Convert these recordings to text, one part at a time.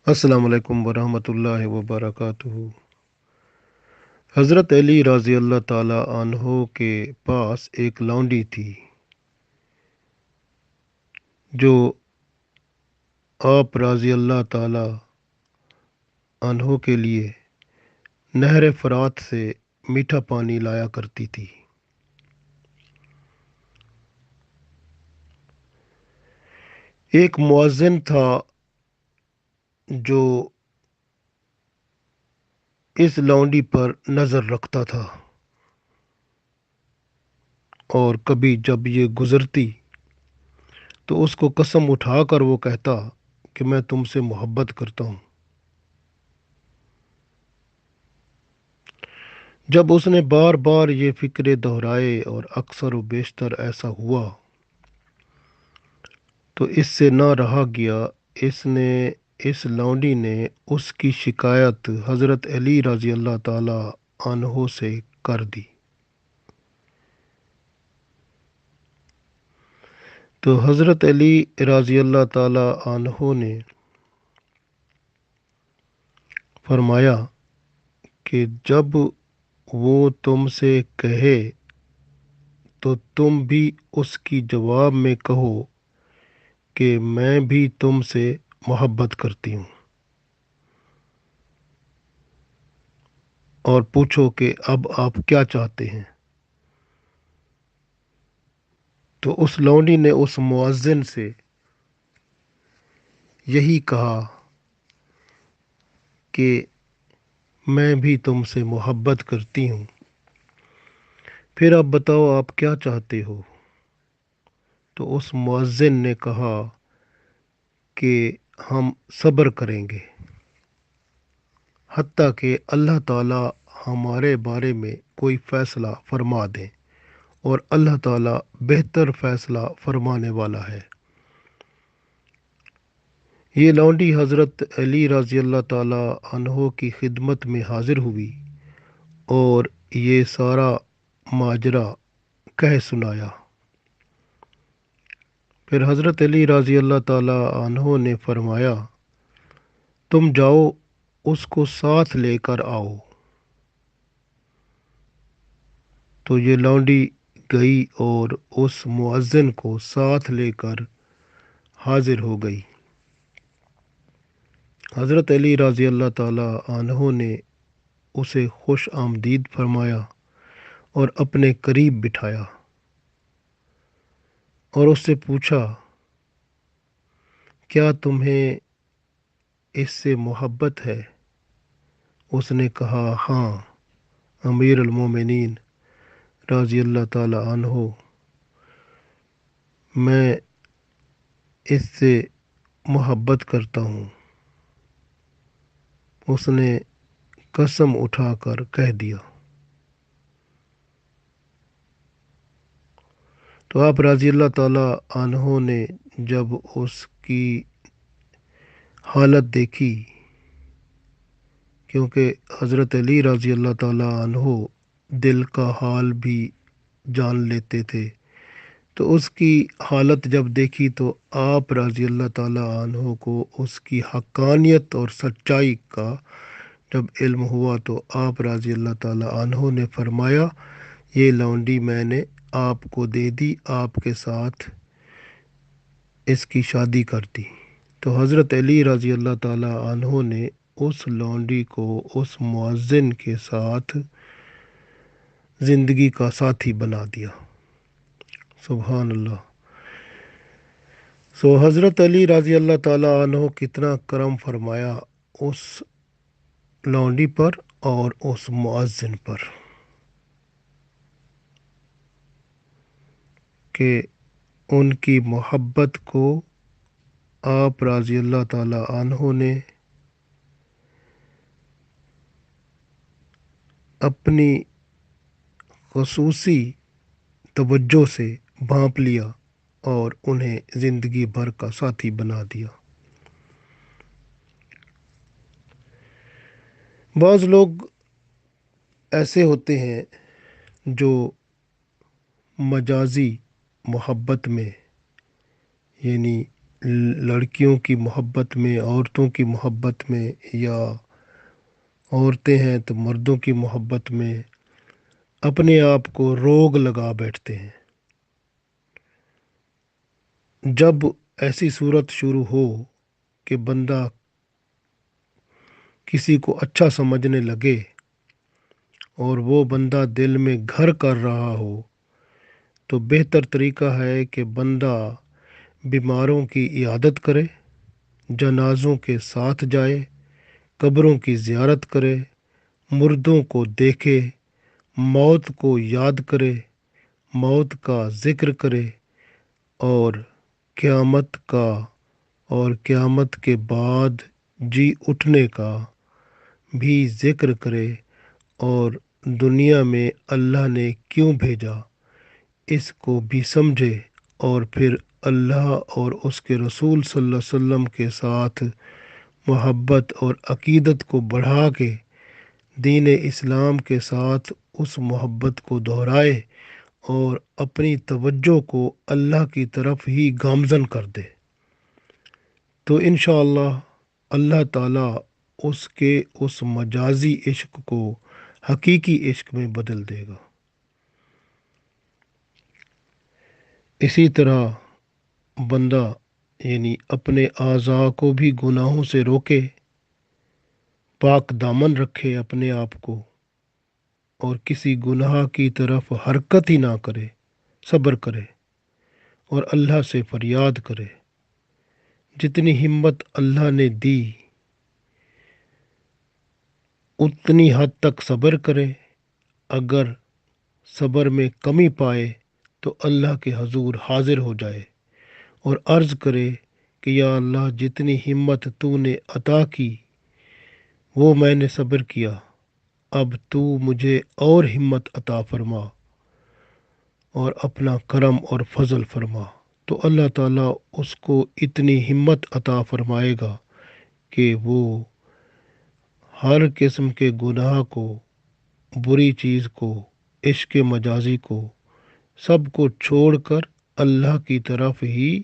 السلام علیکم ورحمۃ اللہ وبرکاتہ۔ حضرت علی رضی اللہ تعالی عنہ کے پاس ایک لونڈی تھی جو آپ رضی اللہ تعالی عنہ کے لیے نہر فرات سے میٹھا پانی لایا کرتی تھی۔ ایک مؤذن تھا جو اس لونڈی پر نظر رکھتا تھا، اور کبھی جب یہ گزرتی تو اس کو قسم اٹھا کر وہ کہتا کہ میں تم سے محبت کرتا ہوں۔ جب اس نے بار بار یہ فکرے دہرائے اور اکثر و بیشتر ایسا ہوا تو اس سے نہ رہا گیا۔ اس لونڈی نے اس کی شکایت حضرت علی رضی اللہ تعالی عنہ سے کر دی، تو حضرت علی رضی اللہ تعالی عنہ نے فرمایا کہ جب وہ تم سے کہے تو تم بھی اس کی جواب میں کہو کہ میں بھی تم سے محبت کرتی ہوں، اور پوچھو کہ اب آپ کیا چاہتے ہیں۔ تو اس لونڈی نے اس مؤذن سے یہی کہا کہ میں بھی تم سے محبت کرتی ہوں، پھر اب بتاؤ آپ کیا چاہتے ہو۔ تو اس مؤذن نے کہا کہ ہم صبر کریں گے حتیٰ کہ اللہ تعالیٰ ہمارے بارے میں کوئی فیصلہ فرما دیں، اور اللہ تعالیٰ بہتر فیصلہ فرمانے والا ہے۔ یہ لونڈی حضرت علی رضی اللہ تعالی عنہ کی خدمت میں حاضر ہوئی اور یہ سارا ماجرا کہہ سنایا۔ پھر حضرت علی رضی اللہ تعالی عنہ نے فرمایا، تم جاؤ اس کو ساتھ لے کر آؤ۔ تو یہ لونڈی گئی اور اس مؤذن کو ساتھ لے کر حاضر ہو گئی۔ حضرت علی رضی اللہ تعالی عنہ نے اسے خوش آمدید فرمایا اور اپنے قریب بٹھایا اور اس سے پوچھا، کیا تمہیں اس سے محبت ہے؟ اس نے کہا، ہاں امیر المومنین رضی اللہ تعالی عنہ، میں اس سے محبت کرتا ہوں۔ اس نے قسم اٹھا کر کہہ دیا۔ تو آپ رضی اللہ تعالی عنہ نے جب اس کی حالت دیکھی، کیونکہ حضرت علی رضی اللہ تعالی عنہ دل کا حال بھی جان لیتے تھے، تو اس کی حالت جب دیکھی تو آپ رضی اللہ تعالی عنہ کو اس کی حقانیت اور سچائی کا جب علم ہوا تو آپ رضی اللہ تعالی عنہ نے فرمایا، یہ لونڈی میں نے آپ کو دے دی، آپ کے ساتھ اس کی شادی کر دی۔ تو حضرت علی رضی اللہ تعالی عنہ نے اس لونڈی کو اس مؤذن کے ساتھ زندگی کا ساتھی بنا دیا۔ سبحان اللہ۔ حضرت علی رضی اللہ تعالی عنہ کتنا کرم فرمایا اس لونڈی پر اور اس مؤذن پر، کہ ان کی محبت کو آپ رضی اللہ تعالی عنہ نے اپنی خصوصی توجہ سے بھانپ لیا اور انہیں زندگی بھر کا ساتھی بنا دیا۔ بعض لوگ ایسے ہوتے ہیں جو مجازی محبت میں، یعنی لڑکیوں کی محبت میں، عورتوں کی محبت میں، یا عورتیں ہیں تو مردوں کی محبت میں اپنے آپ کو روگ لگا بیٹھتے ہیں۔ جب ایسی صورت شروع ہو کہ بندہ کسی کو اچھا سمجھنے لگے اور وہ بندہ دل میں گھر کر رہا ہو، تو بہتر طریقہ ہے کہ بندہ بیماروں کی عیادت کرے، جنازوں کے ساتھ جائے، قبروں کی زیارت کرے، مردوں کو دیکھے، موت کو یاد کرے، موت کا ذکر کرے، اور قیامت کا اور قیامت کے بعد جی اٹھنے کا بھی ذکر کرے، اور دنیا میں اللہ نے کیوں بھیجا اس کو بھی سمجھے، اور پھر اللہ اور اس کے رسول صلی اللہ علیہ وسلم کے ساتھ محبت اور عقیدت کو بڑھا کے دین اسلام کے ساتھ اس محبت کو دہرائے اور اپنی توجہ کو اللہ کی طرف ہی گامزن کر دے، تو انشاءاللہ اللہ تعالیٰ اس کے اس مجازی عشق کو حقیقی عشق میں بدل دے گا۔ اسی طرح بندہ یعنی اپنے اعضاء کو بھی گناہوں سے روکے، پاک دامن رکھے اپنے آپ کو، اور کسی گناہ کی طرف حرکت ہی نہ کرے، صبر کرے اور اللہ سے فریاد کرے، جتنی ہمت اللہ نے دی اتنی حد تک صبر کرے، اگر صبر میں کمی پائے تو اللہ کے حضور حاضر ہو جائے اور عرض کرے کہ یا اللہ جتنی ہمت تو نے عطا کی وہ میں نے صبر کیا، اب تو مجھے اور ہمت عطا فرما اور اپنا کرم اور فضل فرما، تو اللہ تعالیٰ اس کو اتنی ہمت عطا فرمائے گا کہ وہ ہر قسم کے گناہ کو، بری چیز کو، عشق مجازی کو، سب کو چھوڑ کر اللہ کی طرف ہی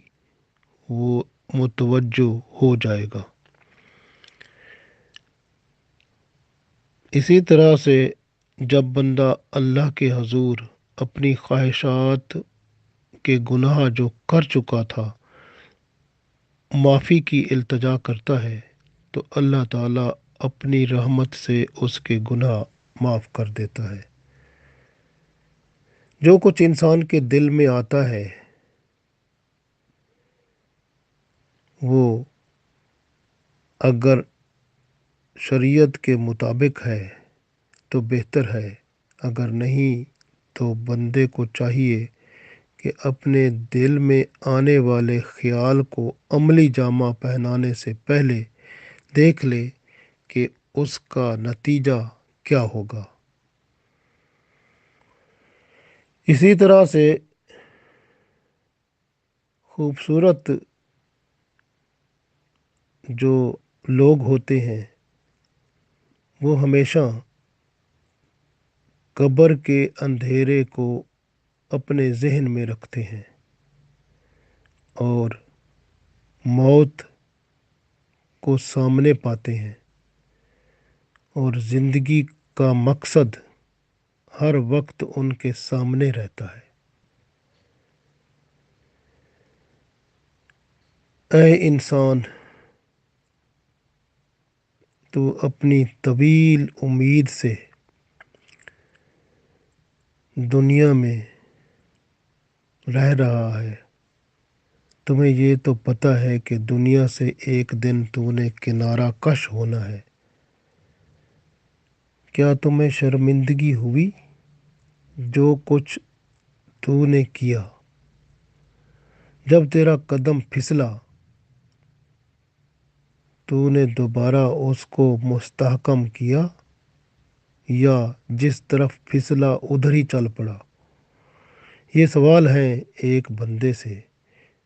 وہ متوجہ ہو جائے گا۔ اسی طرح سے جب بندہ اللہ کے حضور اپنی خواہشات کے گناہ جو کر چکا تھا معافی کی التجا کرتا ہے، تو اللہ تعالیٰ اپنی رحمت سے اس کے گناہ معاف کر دیتا ہے۔ جو کچھ انسان کے دل میں آتا ہے وہ اگر شریعت کے مطابق ہے تو بہتر ہے، اگر نہیں تو بندے کو چاہیے کہ اپنے دل میں آنے والے خیال کو عملی جامہ پہنانے سے پہلے دیکھ لے کہ اس کا نتیجہ کیا ہوگا۔ اسی طرح سے خوبصورت جو لوگ ہوتے ہیں وہ ہمیشہ قبر کے اندھیرے کو اپنے ذہن میں رکھتے ہیں اور موت کو سامنے پاتے ہیں، اور زندگی کا مقصد ہر وقت ان کے سامنے رہتا ہے۔ اے انسان، تو اپنی طویل امید سے دنیا میں رہ رہا ہے، تمہیں یہ تو پتہ ہے کہ دنیا سے ایک دن تو نے کنارہ کش ہونا ہے۔ کیا تمہیں شرمندگی ہوئی جو کچھ تو نے کیا؟ جب تیرا قدم پھسلا تو نے دوبارہ اس کو مستحکم کیا، یا جس طرف پھسلا ادھر ہی چل پڑا؟ یہ سوال ہے ایک بندے سے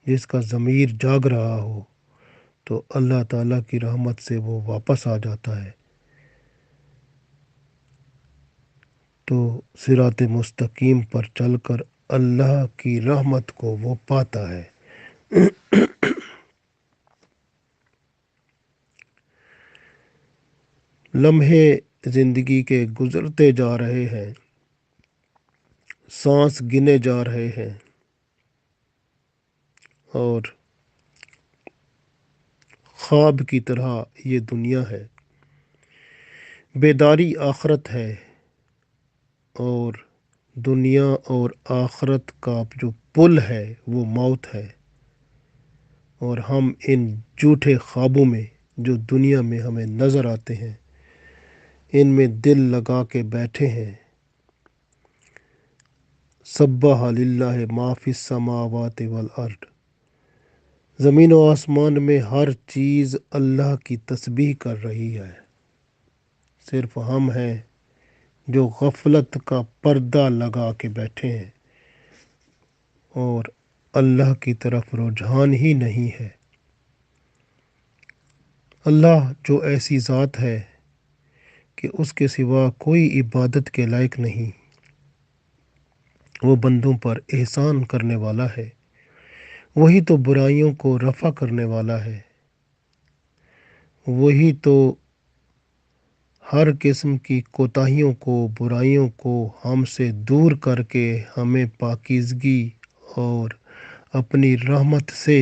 جس کا ضمیر جاگ رہا ہو، تو اللہ تعالیٰ کی رحمت سے وہ واپس آ جاتا ہے، تو صراط مستقیم پر چل کر اللہ کی رحمت کو وہ پاتا ہے۔ لمحے زندگی کے گزرتے جا رہے ہیں، سانس گنے جا رہے ہیں، اور خواب کی طرح یہ دنیا ہے۔ بیداری آخرت ہے، اور دنیا اور آخرت کا جو پل ہے وہ موت ہے۔ اور ہم ان جھوٹے خوابوں میں جو دنیا میں ہمیں نظر آتے ہیں، ان میں دل لگا کے بیٹھے ہیں۔ سبح للہ ما فی السماوات والارض، زمین و آسمان میں ہر چیز اللہ کی تسبیح کر رہی ہے، صرف ہم ہیں جو غفلت کا پردہ لگا کے بیٹھے ہیں اور اللہ کی طرف رجحان ہی نہیں ہے۔ اللہ جو ایسی ذات ہے کہ اس کے سوا کوئی عبادت کے لائق نہیں، وہ بندوں پر احسان کرنے والا ہے، وہی تو برائیوں کو رفع کرنے والا ہے، وہی تو ہر قسم کی کوتاہیوں کو، برائیوں کو ہم سے دور کر کے ہمیں پاکیزگی اور اپنی رحمت سے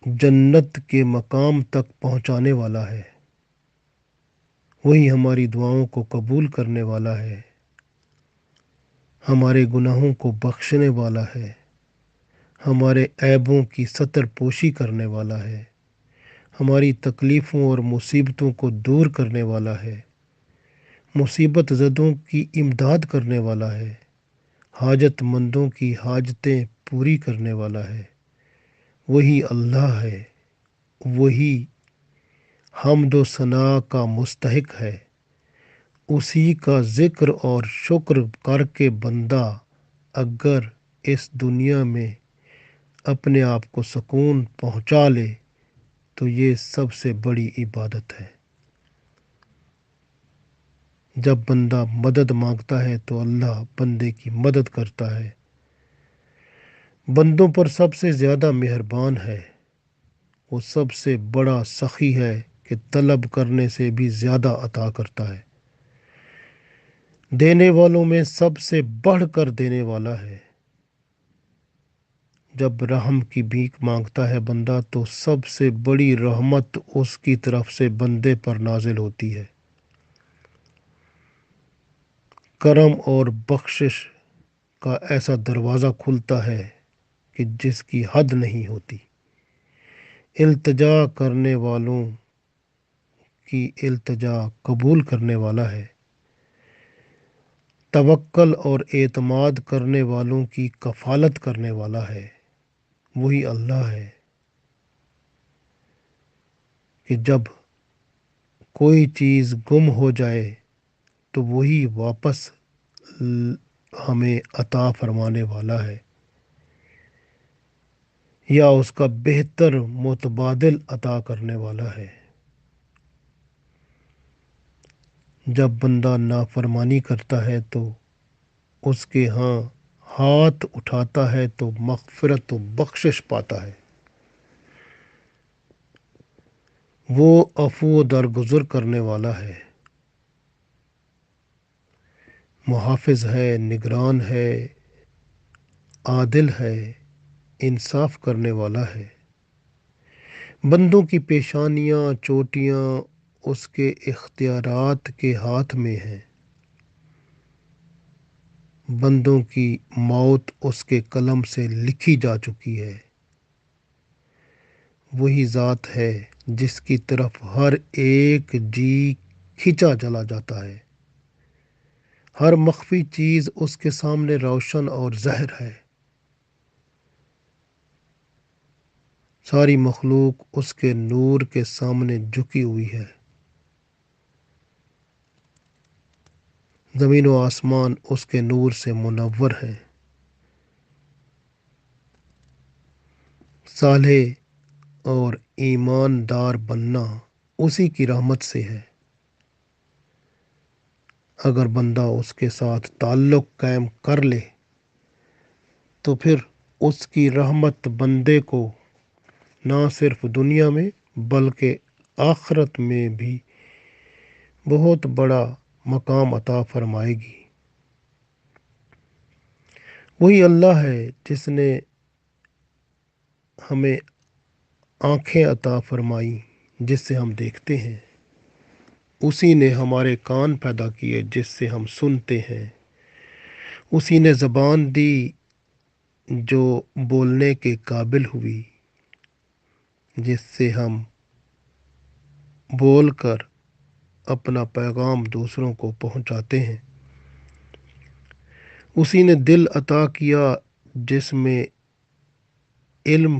جنت کے مقام تک پہنچانے والا ہے، وہی ہماری دعاؤں کو قبول کرنے والا ہے، ہمارے گناہوں کو بخشنے والا ہے، ہمارے عیبوں کی ستر پوشی کرنے والا ہے، ہماری تکلیفوں اور مصیبتوں کو دور کرنے والا ہے، مصیبت زدوں کی امداد کرنے والا ہے، حاجت مندوں کی حاجتیں پوری کرنے والا ہے۔ وہی اللہ ہے، وہی حمد و ثنا کا مستحق ہے۔ اسی کا ذکر اور شکر کر کے بندہ اگر اس دنیا میں اپنے آپ کو سکون پہنچا لے تو یہ سب سے بڑی عبادت ہے۔ جب بندہ مدد مانگتا ہے تو اللہ بندے کی مدد کرتا ہے۔ بندوں پر سب سے زیادہ مہربان ہے، وہ سب سے بڑا سخی ہے کہ طلب کرنے سے بھی زیادہ عطا کرتا ہے، دینے والوں میں سب سے بڑھ کر دینے والا ہے۔ جب رحم کی بھیک مانگتا ہے بندہ تو سب سے بڑی رحمت اس کی طرف سے بندے پر نازل ہوتی ہے۔ کرم اور بخشش کا ایسا دروازہ کھلتا ہے کہ جس کی حد نہیں ہوتی۔ التجا کرنے والوں کی التجا قبول کرنے والا ہے، توکل اور اعتماد کرنے والوں کی کفالت کرنے والا ہے۔ وہی اللہ ہے کہ جب کوئی چیز گم ہو جائے تو وہی واپس ہمیں عطا فرمانے والا ہے، یا اس کا بہتر متبادل عطا کرنے والا ہے۔ جب بندہ نافرمانی کرتا ہے تو اس کے ہاں ہاتھ اٹھاتا ہے تو مغفرت و بخشش پاتا ہے۔ وہ عفو و درگزر کرنے والا ہے، محافظ ہے، نگران ہے، عادل ہے، انصاف کرنے والا ہے۔ بندوں کی پیشانیاں، چوٹیاں اس کے اختیارات کے ہاتھ میں ہیں، بندوں کی موت اس کے قلم سے لکھی جا چکی ہے۔ وہی ذات ہے جس کی طرف ہر ایک جی کھینچا چلا جاتا ہے، ہر مخفی چیز اس کے سامنے روشن اور ظاہر ہے، ساری مخلوق اس کے نور کے سامنے جھکی ہوئی ہے، زمین و آسمان اس کے نور سے منور ہے۔ صالح اور ایماندار بننا اسی کی رحمت سے ہے۔ اگر بندہ اس کے ساتھ تعلق قائم کر لے تو پھر اس کی رحمت بندے کو نہ صرف دنیا میں بلکہ آخرت میں بھی بہت بڑا مقام عطا فرمائے گی۔ وہی اللہ ہے جس نے ہمیں آنکھیں عطا فرمائی جس سے ہم دیکھتے ہیں، اسی نے ہمارے کان پیدا کیے جس سے ہم سنتے ہیں، اسی نے زبان دی جو بولنے کے قابل ہوئی، جس سے ہم بول کر اپنا پیغام دوسروں کو پہنچاتے ہیں، اسی نے دل عطا کیا جس میں علم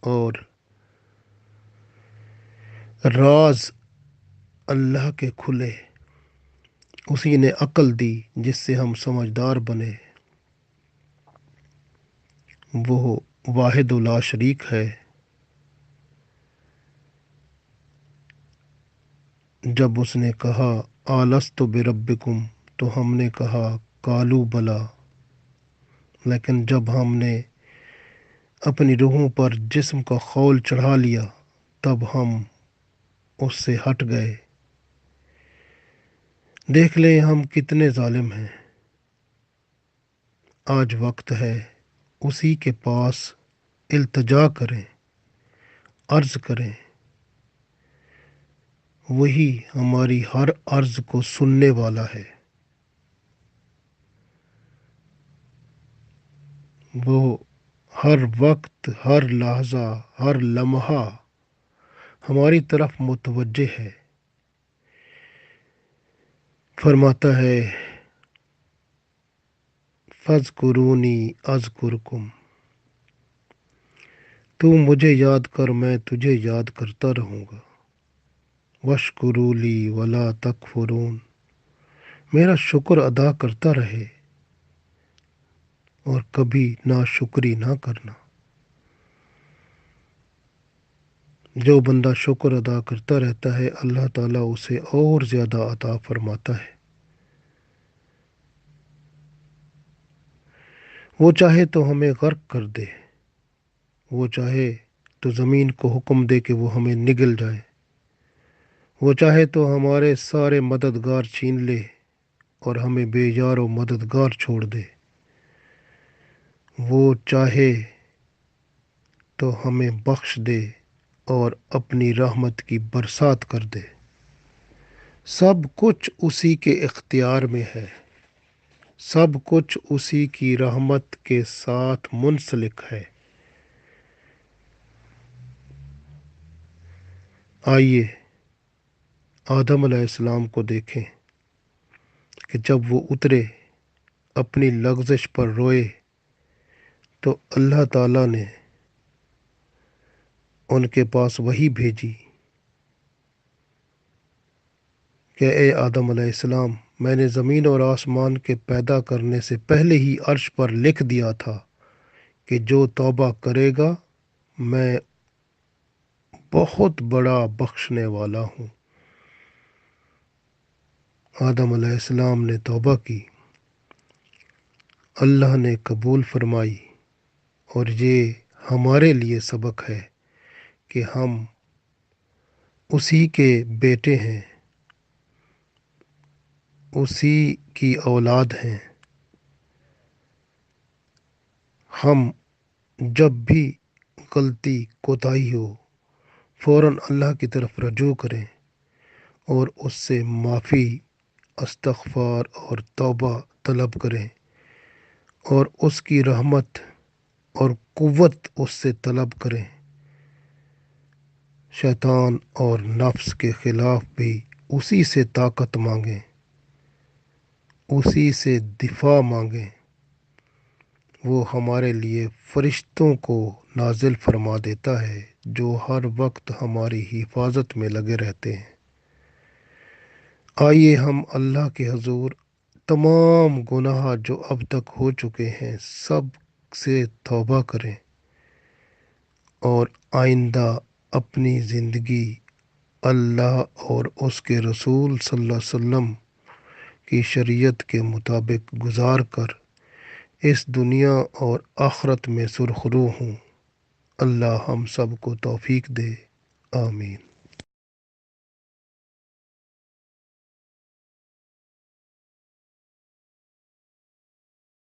اور راز اللہ کے کھلے، اسی نے عقل دی جس سے ہم سمجھدار بنے۔ وہ واحد لا شریک ہے۔ جب اس نے کہا آلست بربکم تو ہم نے کہا کالو بلا، لیکن جب ہم نے اپنی روحوں پر جسم کا خول چڑھا لیا تب ہم اس سے ہٹ گئے۔ دیکھ لیں ہم کتنے ظالم ہیں۔ آج وقت ہے اسی کے پاس التجا کریں، عرض کریں، وہی ہماری ہر عرض کو سننے والا ہے۔ وہ ہر وقت، ہر لحظہ، ہر لمحہ ہماری طرف متوجہ ہے۔ فرماتا ہے فاذکرونی اذکرکم، تو مجھے یاد کر میں تجھے یاد کرتا رہوں گا۔ واشکروا لی ولا تکفرون، میرا شکر ادا کرتا رہے اور کبھی ناشکری نہ کرنا۔ جو بندہ شکر ادا کرتا رہتا ہے اللہ تعالیٰ اسے اور زیادہ عطا فرماتا ہے۔ وہ چاہے تو ہمیں غرق کر دے، وہ چاہے تو زمین کو حکم دے کہ وہ ہمیں نگل جائے، وہ چاہے تو ہمارے سارے مددگار چھین لے اور ہمیں بے یار و مددگار چھوڑ دے، وہ چاہے تو ہمیں بخش دے اور اپنی رحمت کی برسات کر دے۔ سب کچھ اسی کے اختیار میں ہے، سب کچھ اسی کی رحمت کے ساتھ منسلک ہے۔ آئیے آدم علیہ السلام کو دیکھیں کہ جب وہ اترے اپنی لغزش پر روئے تو اللہ تعالیٰ نے ان کے پاس وحی بھیجی کہ اے آدم علیہ السلام، میں نے زمین اور آسمان کے پیدا کرنے سے پہلے ہی عرش پر لکھ دیا تھا کہ جو توبہ کرے گا میں بہت بڑا بخشنے والا ہوں۔ آدم علیہ السلام نے توبہ کی، اللہ نے قبول فرمائی، اور یہ ہمارے لیے سبق ہے کہ ہم اسی کے بیٹے ہیں، اسی کی اولاد ہیں۔ ہم جب بھی غلطی کوتاہی ہو فوراً اللہ کی طرف رجوع کریں اور اس سے معافی، استغفار اور توبہ طلب کریں، اور اس کی رحمت اور قوت اس سے طلب کریں۔ شیطان اور نفس کے خلاف بھی اسی سے طاقت مانگیں، اسی سے دفاع مانگیں۔ وہ ہمارے لیے فرشتوں کو نازل فرما دیتا ہے جو ہر وقت ہماری حفاظت میں لگے رہتے ہیں۔ آئیے ہم اللہ کے حضور تمام گناہ جو اب تک ہو چکے ہیں سب سے توبہ کریں اور آئندہ اپنی زندگی اللہ اور اس کے رسول صلی اللہ علیہ وسلم کی شریعت کے مطابق گزار کر اس دنیا اور آخرت میں سرخرو ہوں۔ اللہ ہم سب کو توفیق دے، آمین۔